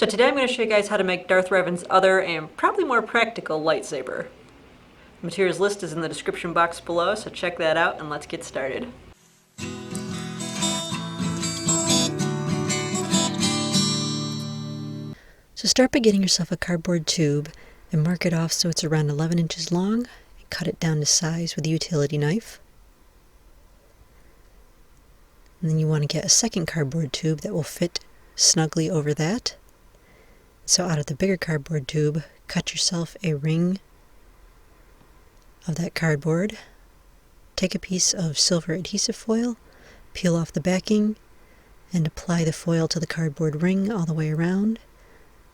So today I'm going to show you guys how to make Darth Revan's other and probably more practical lightsaber. The materials list is in the description box below, so check that out and let's get started. So start by getting yourself a cardboard tube and mark it off so it's around 11 inches long and cut it down to size with a utility knife. And then you want to get a second cardboard tube that will fit snugly over that. So out of the bigger cardboard tube, cut yourself a ring of that cardboard. Take a piece of silver adhesive foil, peel off the backing, and apply the foil to the cardboard ring all the way around.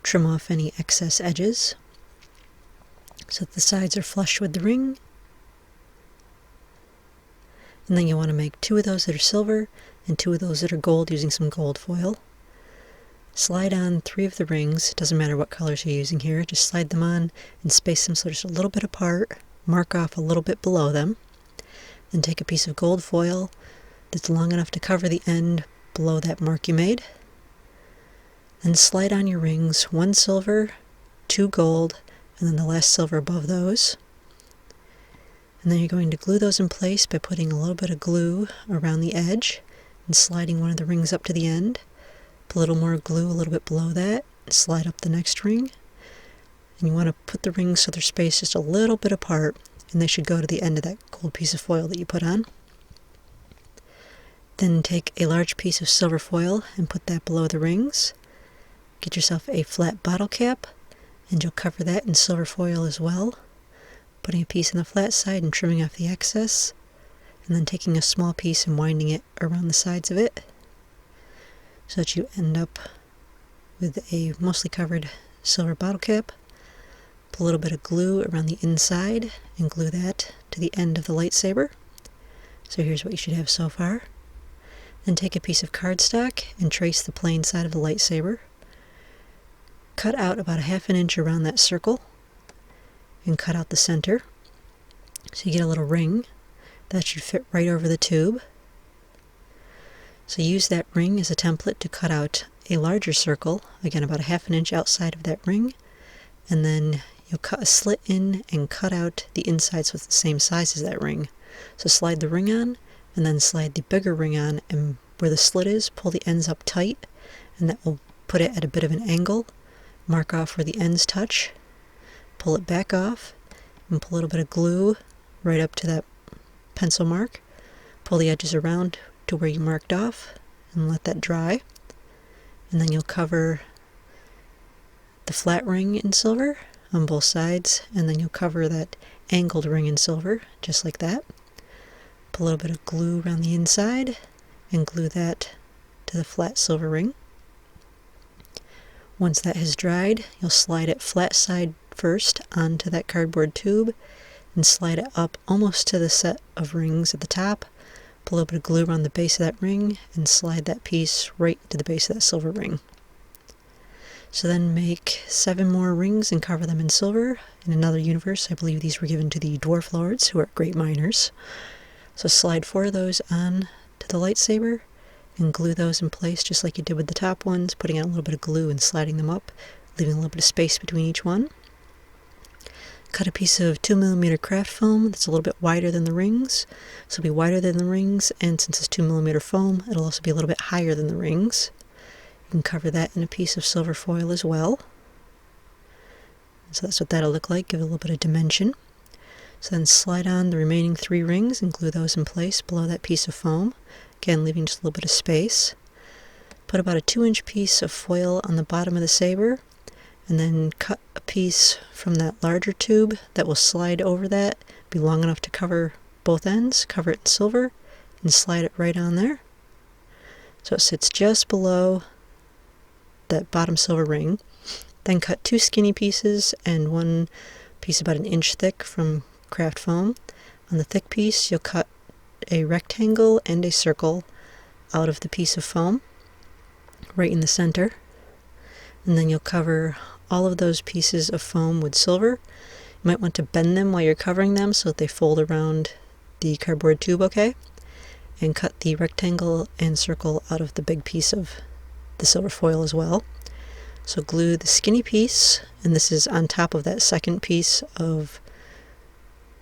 Trim off any excess edges so that the sides are flush with the ring. And then you want to make 2 of those that are silver and 2 of those that are gold using some gold foil. Slide on 3 of the rings, it doesn't matter what colors you're using here, just slide them on and space them so just a little bit apart, mark off a little bit below them. Then take a piece of gold foil that's long enough to cover the end below that mark you made. Then slide on your rings, 1 silver, 2 gold, and then the last silver above those. And then you're going to glue those in place by putting a little bit of glue around the edge and sliding one of the rings up to the end. Put a little more glue a little bit below that, and slide up the next ring. And you want to put the rings so they're spaced just a little bit apart, and they should go to the end of that gold piece of foil that you put on. Then take a large piece of silver foil and put that below the rings. Get yourself a flat bottle cap, and you'll cover that in silver foil as well. Putting a piece on the flat side and trimming off the excess, and then taking a small piece and winding it around the sides of it, so that you end up with a mostly covered silver bottle cap. Put a little bit of glue around the inside and glue that to the end of the lightsaber. So here's what you should have so far. Then take a piece of cardstock and trace the plain side of the lightsaber. Cut out about 1/2 inch around that circle and cut out the center so you get a little ring that should fit right over the tube. So use that ring as a template to cut out a larger circle, again about 1/2 inch outside of that ring, and then you'll cut a slit in and cut out the inside so it's the same size as that ring. So slide the ring on and then slide the bigger ring on, and where the slit is, pull the ends up tight, and that will put it at a bit of an angle. Mark off where the ends touch, pull it back off, and put a little bit of glue right up to that pencil mark. Pull the edges around to where you marked off and let that dry. And then you'll cover the flat ring in silver on both sides, and then you'll cover that angled ring in silver, just like that. Put a little bit of glue around the inside and glue that to the flat silver ring. Once that has dried, you'll slide it flat side first onto that cardboard tube and slide it up almost to the set of rings at the top. Put a little bit of glue around the base of that ring and slide that piece right to the base of that silver ring. So then make 7 more rings and cover them in silver. In another universe, I believe these were given to the dwarf lords, who are great miners. So slide 4 of those on to the lightsaber and glue those in place just like you did with the top ones, putting on a little bit of glue and sliding them up, leaving a little bit of space between each one. Cut a piece of 2mm craft foam that's a little bit wider than the rings. So it'll be wider than the rings, and since it's 2mm foam, it'll also be a little bit higher than the rings. You can cover that in a piece of silver foil as well. So that's what that'll look like, give it a little bit of dimension. So then slide on the remaining 3 rings and glue those in place below that piece of foam, again leaving just a little bit of space. Put about a 2-inch piece of foil on the bottom of the saber, and then cut a piece from that larger tube that will slide over that, be long enough to cover both ends, cover it in silver, and slide it right on there. So it sits just below that bottom silver ring. Then cut 2 skinny pieces and 1 piece about 1 inch thick from craft foam. On the thick piece, you'll cut a rectangle and a circle out of the piece of foam, right in the center. And then you'll cover all of those pieces of foam with silver. You might want to bend them while you're covering them so that they fold around the cardboard tube okay. And cut the rectangle and circle out of the big piece of the silver foil as well. So glue the skinny piece, and this is on top of that second piece of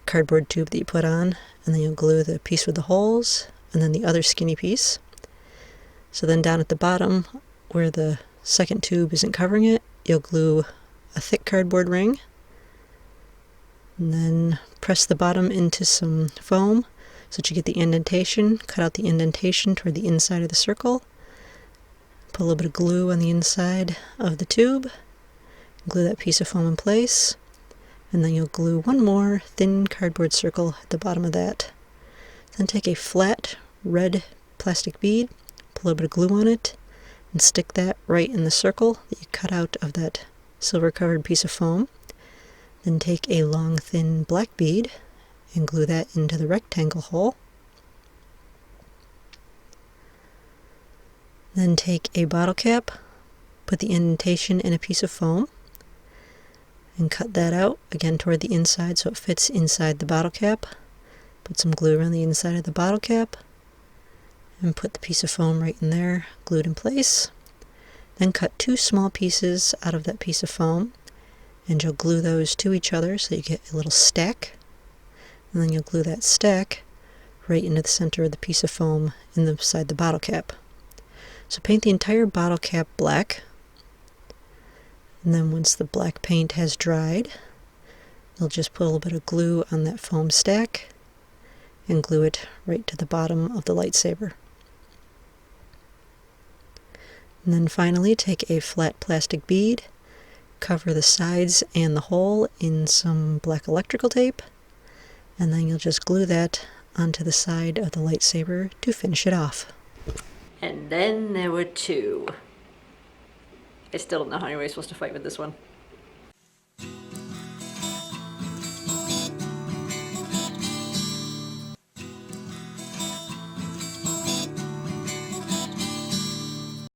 cardboard tube that you put on, and then you'll glue the piece with the holes, and then the other skinny piece. So then down at the bottom, where the second tube isn't covering it, you'll glue a thick cardboard ring, and then press the bottom into some foam so that you get the indentation. Cut out the indentation toward the inside of the circle. Put a little bit of glue on the inside of the tube. Glue that piece of foam in place. And then you'll glue one more thin cardboard circle at the bottom of that. Then take a flat red plastic bead, put a little bit of glue on it, and stick that right in the circle that you cut out of that silver covered piece of foam. Then take a long thin black bead and glue that into the rectangle hole. Then take a bottle cap, put the indentation in a piece of foam, and cut that out again toward the inside so it fits inside the bottle cap. Put some glue around the inside of the bottle cap and put the piece of foam right in there, glued in place. Then cut two small pieces out of that piece of foam, and you'll glue those to each other so you get a little stack. And then you'll glue that stack right into the center of the piece of foam inside the bottle cap. So paint the entire bottle cap black. And then once the black paint has dried, you'll just put a little bit of glue on that foam stack and glue it right to the bottom of the lightsaber. And then finally take a flat plastic bead, cover the sides and the hole in some black electrical tape, and then you'll just glue that onto the side of the lightsaber to finish it off. And then there were two. I still don't know how anybody's supposed to fight with this one.